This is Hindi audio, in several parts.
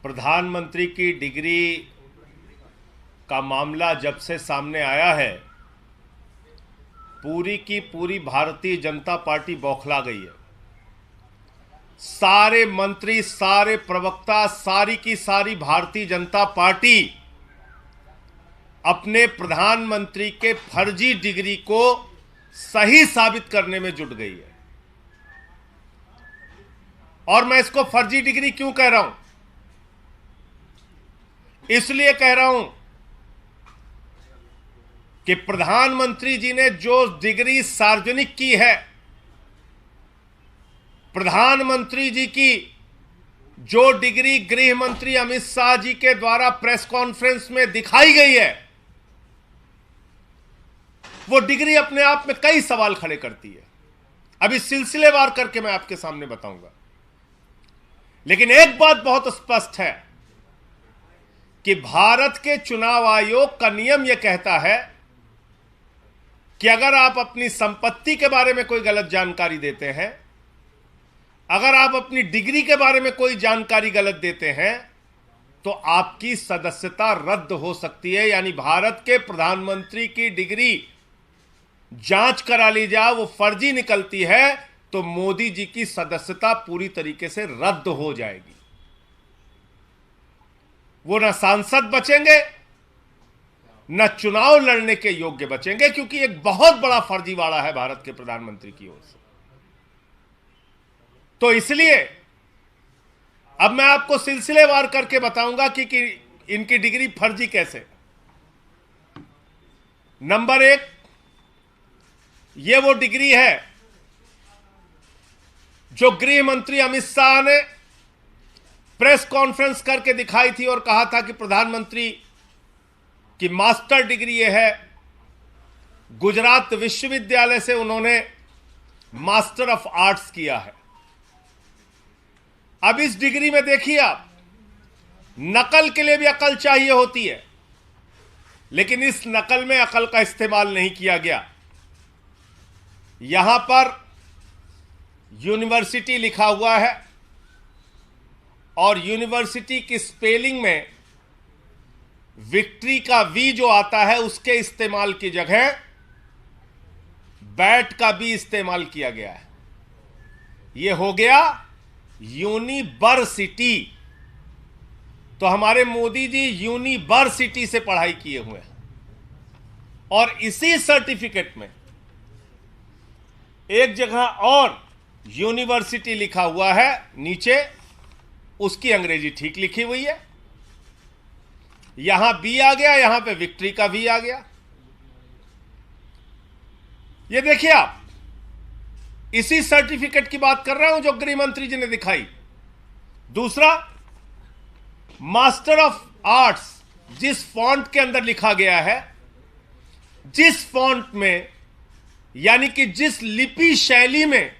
प्रधानमंत्री की डिग्री का मामला जब से सामने आया है, पूरी की पूरी भारतीय जनता पार्टी बौखला गई है। सारे मंत्री, सारे प्रवक्ता, सारी की सारी भारतीय जनता पार्टी अपने प्रधानमंत्री के फर्जी डिग्री को सही साबित करने में जुट गई है। और मैं इसको फर्जी डिग्री क्यों कह रहा हूं? इसलिए कह रहा हूं कि प्रधानमंत्री जी ने जो डिग्री सार्वजनिक की है, प्रधानमंत्री जी की जो डिग्री गृह मंत्री अमित शाह जी के द्वारा प्रेस कॉन्फ्रेंस में दिखाई गई है, वो डिग्री अपने आप में कई सवाल खड़े करती है। अभी सिलसिलेवार करके मैं आपके सामने बताऊंगा। लेकिन एक बात बहुत स्पष्ट है कि भारत के चुनाव आयोग का नियम यह कहता है कि अगर आप अपनी संपत्ति के बारे में कोई गलत जानकारी देते हैं, अगर आप अपनी डिग्री के बारे में कोई जानकारी गलत देते हैं, तो आपकी सदस्यता रद्द हो सकती है। यानी भारत के प्रधानमंत्री की डिग्री जांच करा ली जाए, वो फर्जी निकलती है, तो मोदी जी की सदस्यता पूरी तरीके से रद्द हो जाएगी। वो न सांसद बचेंगे, न चुनाव लड़ने के योग्य बचेंगे, क्योंकि एक बहुत बड़ा फर्जीवाड़ा है भारत के प्रधानमंत्री की ओर से। तो इसलिए अब मैं आपको सिलसिलेवार करके बताऊंगा कि इनकी डिग्री फर्जी कैसे। नंबर एक, यह वो डिग्री है जो गृह मंत्री अमित शाह ने प्रेस कॉन्फ्रेंस करके दिखाई थी और कहा था कि प्रधानमंत्री की मास्टर डिग्री यह है। गुजरात विश्वविद्यालय से उन्होंने मास्टर ऑफ आर्ट्स किया है। अब इस डिग्री में देखिए आप, नकल के लिए भी अकल चाहिए होती है, लेकिन इस नकल में अकल का इस्तेमाल नहीं किया गया। यहां पर यूनिवर्सिटी लिखा हुआ है और यूनिवर्सिटी की स्पेलिंग में विक्ट्री का वी जो आता है, उसके इस्तेमाल की जगह बैट का भी इस्तेमाल किया गया है। यह हो गया यूनिवर्सिटी। तो हमारे मोदी जी यूनिवर्सिटी से पढ़ाई किए हुए हैं और इसी सर्टिफिकेट में एक जगह और यूनिवर्सिटी लिखा हुआ है, नीचे उसकी अंग्रेजी ठीक लिखी हुई है। यहां बी आ गया, यहां पे विक्ट्री का वी आ गया। ये देखिए आप, इसी सर्टिफिकेट की बात कर रहा हूं जो गृह मंत्री जी ने दिखाई। दूसरा, मास्टर ऑफ आर्ट्स जिस फॉन्ट के अंदर लिखा गया है, जिस फॉन्ट में, यानी कि जिस लिपि शैली में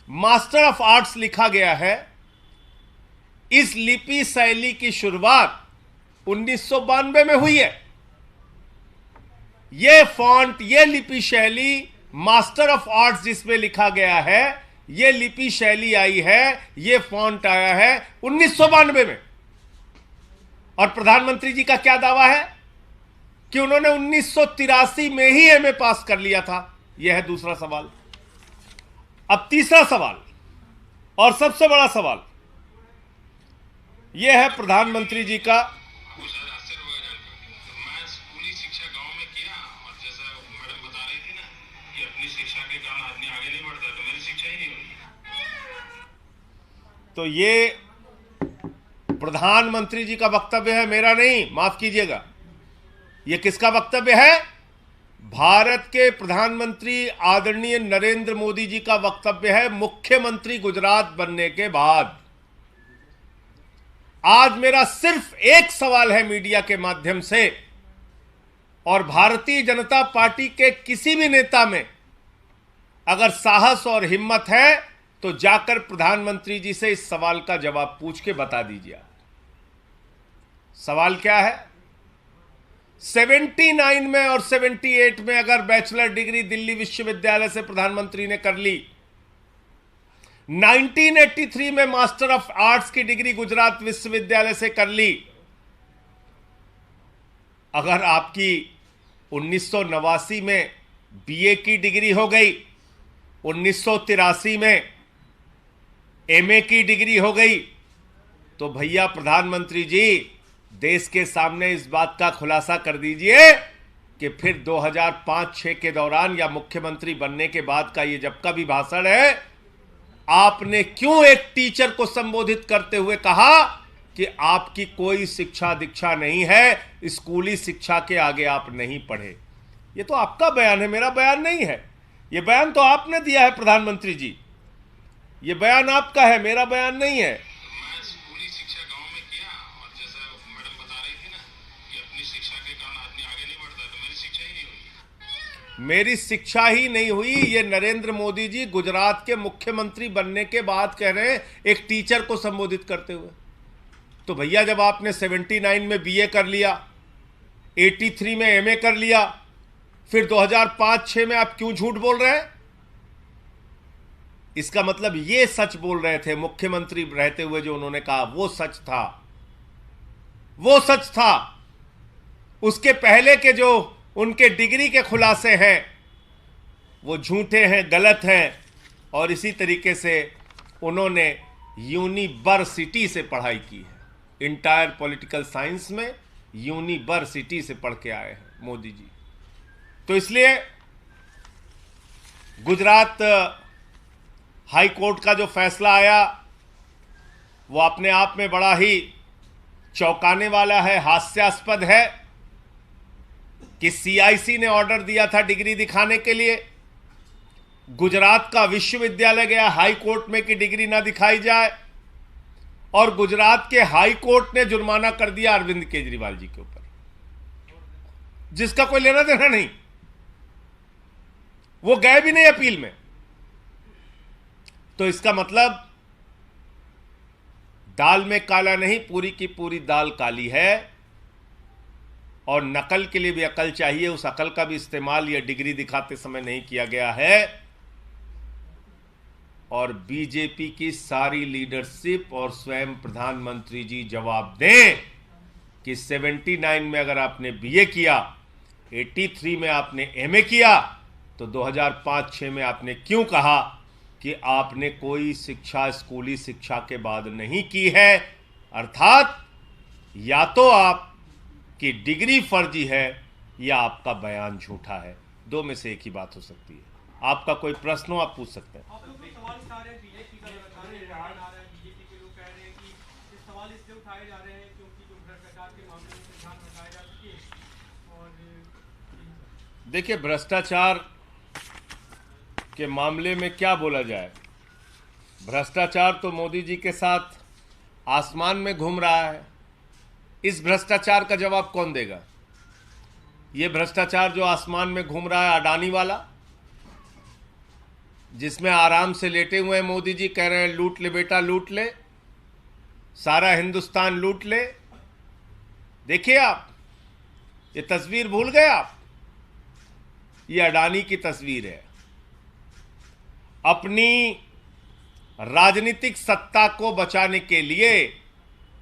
मास्टर ऑफ आर्ट्स लिखा गया है, इस लिपि शैली की शुरुआत 1992 में हुई है। यह फॉन्ट, यह लिपि शैली, मास्टर ऑफ आर्ट्स जिसमें लिखा गया है, यह लिपि शैली आई है, यह फॉन्ट आया है 1992 में। और प्रधानमंत्री जी का क्या दावा है कि उन्होंने 1983 में ही एमए पास कर लिया था। यह है दूसरा सवाल। अब तीसरा सवाल और सबसे बड़ा सवाल यह है प्रधानमंत्री जी का। स्कूली शिक्षा गांव में किया और जैसा मैडम बता रही थी ना कि अपनी शिक्षा के कारण आदमी आगे नहीं बढ़ता, तो मेरी शिक्षा ही नहीं हुई। तो ये प्रधानमंत्री जी का वक्तव्य है, मेरा नहीं, माफ कीजिएगा। यह किसका वक्तव्य है? भारत के प्रधानमंत्री आदरणीय नरेंद्र मोदी जी का वक्तव्य है, मुख्यमंत्री गुजरात बनने के बाद। आज मेरा सिर्फ एक सवाल है मीडिया के माध्यम से, और भारतीय जनता पार्टी के किसी भी नेता में अगर साहस और हिम्मत है तो जाकर प्रधानमंत्री जी से इस सवाल का जवाब पूछ के बता दीजिए। सवाल क्या है? 79 में और 78 में अगर बैचलर डिग्री दिल्ली विश्वविद्यालय से प्रधानमंत्री ने कर ली, 1983 में मास्टर ऑफ आर्ट्स की डिग्री गुजरात विश्वविद्यालय से कर ली। अगर आपकी 1989 में बीए की डिग्री हो गई, 1983 में एमए की डिग्री हो गई, तो भैया प्रधानमंत्री जी देश के सामने इस बात का खुलासा कर दीजिए कि फिर 2005-06 के दौरान या मुख्यमंत्री बनने के बाद का ये जब का भी भाषण है, आपने क्यों एक टीचर को संबोधित करते हुए कहा कि आपकी कोई शिक्षा दीक्षा नहीं है, स्कूली शिक्षा के आगे आप नहीं पढ़े। ये तो आपका बयान है, मेरा बयान नहीं है। ये बयान तो आपने दिया है प्रधानमंत्री जी, ये बयान आपका है, मेरा बयान नहीं है। मैं स्कूली शिक्षा गांव में किया, और जैसा मैडम बता रही थी ना कि अपनी शिक्षा के कारण आदमी आगे नहीं बढ़ता, तो मेरी शिक्षा ही नहीं हुई। मेरी शिक्षा ही नहीं हुई, ये नरेंद्र मोदी जी गुजरात के मुख्यमंत्री बनने के बाद कह रहे हैं एक टीचर को संबोधित करते हुए। तो भैया जब आपने 79 में बीए कर लिया, 83 में एमए कर लिया, फिर 2005-06 में आप क्यों झूठ बोल रहे हैं? इसका मतलब ये सच बोल रहे थे मुख्यमंत्री रहते हुए, जो उन्होंने कहा वो सच था, वो सच था। उसके पहले के जो उनके डिग्री के खुलासे हैं वो झूठे हैं, गलत हैं। और इसी तरीके से उन्होंने यूनिवर्सिटी से पढ़ाई की है, इंटायर पॉलिटिकल साइंस में यूनिवर्सिटी से पढ़ के आए हैं मोदी जी। तो इसलिए गुजरात हाई कोर्ट का जो फैसला आया वो अपने आप में बड़ा ही चौंकाने वाला है, हास्यास्पद है कि सीआईसी ने ऑर्डर दिया था डिग्री दिखाने के लिए, गुजरात का विश्वविद्यालय गया हाई कोर्ट में कि डिग्री ना दिखाई जाए, और गुजरात के हाई कोर्ट ने जुर्माना कर दिया अरविंद केजरीवाल जी के ऊपर, जिसका कोई लेना देना नहीं। वो गए भी नहीं अपील में। तो इसका मतलब दाल में काला नहीं, पूरी की पूरी दाल काली है। और नकल के लिए भी अकल चाहिए, उस अकल का भी इस्तेमाल यह डिग्री दिखाते समय नहीं किया गया है। और बीजेपी की सारी लीडरशिप और स्वयं प्रधानमंत्री जी जवाब दें कि 79 में अगर आपने बीए किया, 83 में आपने एमए किया, तो 2005-06 में आपने क्यों कहा कि आपने कोई शिक्षा स्कूली शिक्षा के बाद नहीं की है? अर्थात या तो आपकी डिग्री फर्जी है या आपका बयान झूठा है, दो में से एक ही बात हो सकती है। आपका कोई प्रश्न हो आप पूछ सकते हैं। देखिए, भ्रष्टाचार के मामले में क्या बोला जाए? भ्रष्टाचार तो मोदी जी के साथ आसमान में घूम रहा है। इस भ्रष्टाचार का जवाब कौन देगा? ये भ्रष्टाचार जो आसमान में घूम रहा है, अडानी वाला, जिसमें आराम से लेटे हुए हैं मोदी जी, कह रहे हैं लूट ले बेटा लूट ले, सारा हिंदुस्तान लूट ले। देखिए आप, ये तस्वीर भूल गए आप? ये अडानी की तस्वीर है। अपनी राजनीतिक सत्ता को बचाने के लिए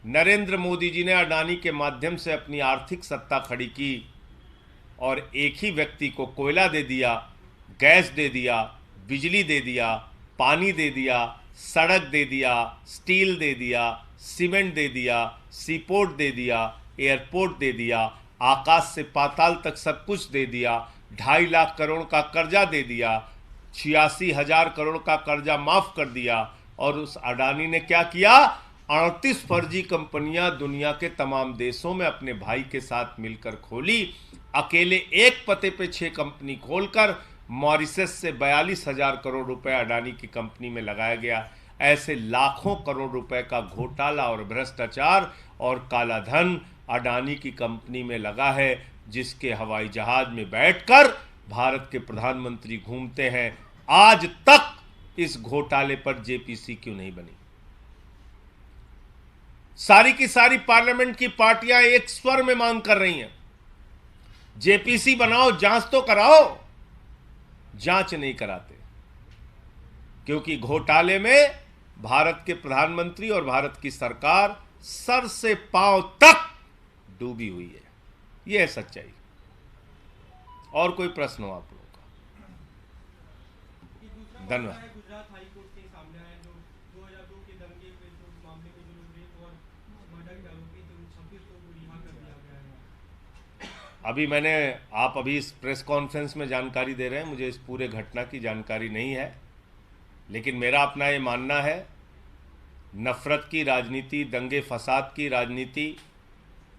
नरेंद्र मोदी जी ने अडानी के माध्यम से अपनी आर्थिक सत्ता खड़ी की और एक ही व्यक्ति को कोयला दे दिया, गैस दे दिया, बिजली दे दिया, पानी दे दिया, सड़क दे दिया, स्टील दे दिया, सीमेंट दे दिया, सीपोर्ट दे दिया, एयरपोर्ट दे दिया, आकाश से पाताल तक सब कुछ दे दिया, 2.5 लाख करोड़ का कर्जा दे दिया, 86,000 करोड़ का कर्जा माफ कर दिया। और उस अडानी ने क्या किया? 38 फर्जी कंपनियां दुनिया के तमाम देशों में अपने भाई के साथ मिलकर खोली। अकेले एक पते पे 6 कंपनी खोलकर मॉरिशस से 42,000 करोड़ रुपए अडानी की कंपनी में लगाया गया। ऐसे लाखों करोड़ रुपए का घोटाला और भ्रष्टाचार और काला धन अडानी की कंपनी में लगा है, जिसके हवाई जहाज में बैठकर भारत के प्रधानमंत्री घूमते हैं। आज तक इस घोटाले पर जेपीसी क्यों नहीं बनी? सारी की सारी पार्लियामेंट की पार्टियां एक स्वर में मांग कर रही हैं, जेपीसी बनाओ, जांच तो कराओ। जांच नहीं कराते, क्योंकि घोटाले में भारत के प्रधानमंत्री और भारत की सरकार सर से पांव तक डूबी हुई है। यह है सच्चाई। और कोई प्रश्न हो आप लोगों का? धन्यवाद। गुजरात हाई कोर्ट के सामने आया जो 2002 के दंगे पे जो मामले में जो रेप और मर्डर के आरोपी थे उन 26 लोगों को रिहा कर दिया गया है। आप अभी इस प्रेस कॉन्फ्रेंस में जानकारी दे रहे हैं, मुझे इस पूरे घटना की जानकारी नहीं है, लेकिन मेरा अपना ये मानना है, नफरत की राजनीति, दंगे फसाद की राजनीति,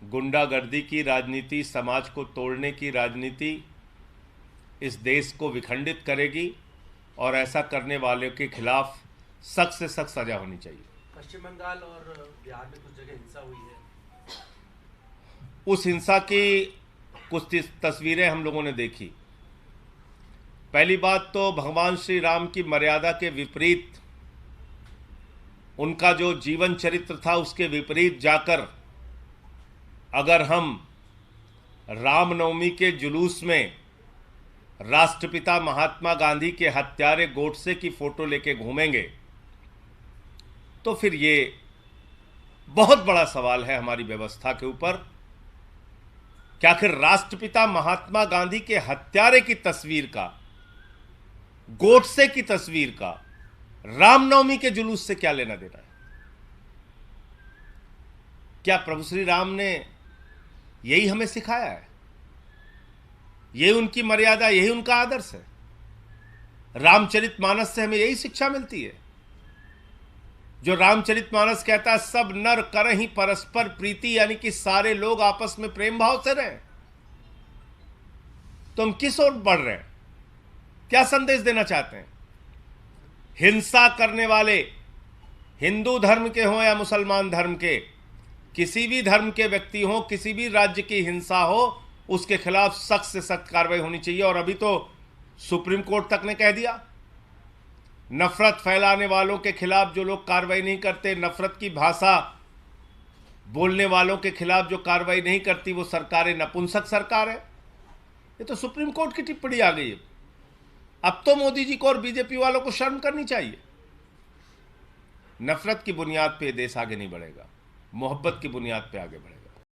गुंडागर्दी की राजनीति, समाज को तोड़ने की राजनीति इस देश को विखंडित करेगी और ऐसा करने वाले के खिलाफ सख्त से सख्त सजा होनी चाहिए। पश्चिम बंगाल और बिहार में कुछ जगह हिंसा हुई है। उस हिंसा की कुछ तस्वीरें हम लोगों ने देखी। पहली बात तो भगवान श्री राम की मर्यादा के विपरीत, उनका जो जीवन चरित्र था उसके विपरीत जाकर अगर हम रामनवमी के जुलूस में राष्ट्रपिता महात्मा गांधी के हत्यारे गोडसे की फोटो लेके घूमेंगे तो फिर ये बहुत बड़ा सवाल है हमारी व्यवस्था के ऊपर कि आखिर राष्ट्रपिता महात्मा गांधी के हत्यारे की तस्वीर का, गोडसे की तस्वीर का रामनवमी के जुलूस से क्या लेना देना है? क्या प्रभु श्री राम ने यही हमें सिखाया है? यही उनकी मर्यादा, यही उनका आदर्श है? रामचरितमानस से हमें यही शिक्षा मिलती है जो रामचरितमानस कहता है सब नर करहि परस्पर प्रीति, यानी कि सारे लोग आपस में प्रेम भाव से रहें। तो हम किस ओर बढ़ रहे हैं? क्या संदेश देना चाहते हैं? हिंसा करने वाले हिंदू धर्म के हों या मुसलमान धर्म के, किसी भी धर्म के व्यक्ति हों, किसी भी राज्य की हिंसा हो, उसके खिलाफ सख्त से सख्त कार्रवाई होनी चाहिए। और अभी तो सुप्रीम कोर्ट तक ने कह दिया, नफरत फैलाने वालों के खिलाफ जो लोग कार्रवाई नहीं करते, नफरत की भाषा बोलने वालों के खिलाफ जो कार्रवाई नहीं करती, वो सरकारें नपुंसक सरकार है। ये तो सुप्रीम कोर्ट की टिप्पणी आ गई है। अब तो मोदी जी को और बीजेपी वालों को शर्म करनी चाहिए। नफरत की बुनियाद पे देश आगे नहीं बढ़ेगा, मोहब्बत की बुनियाद पे आगे बढ़ेगा।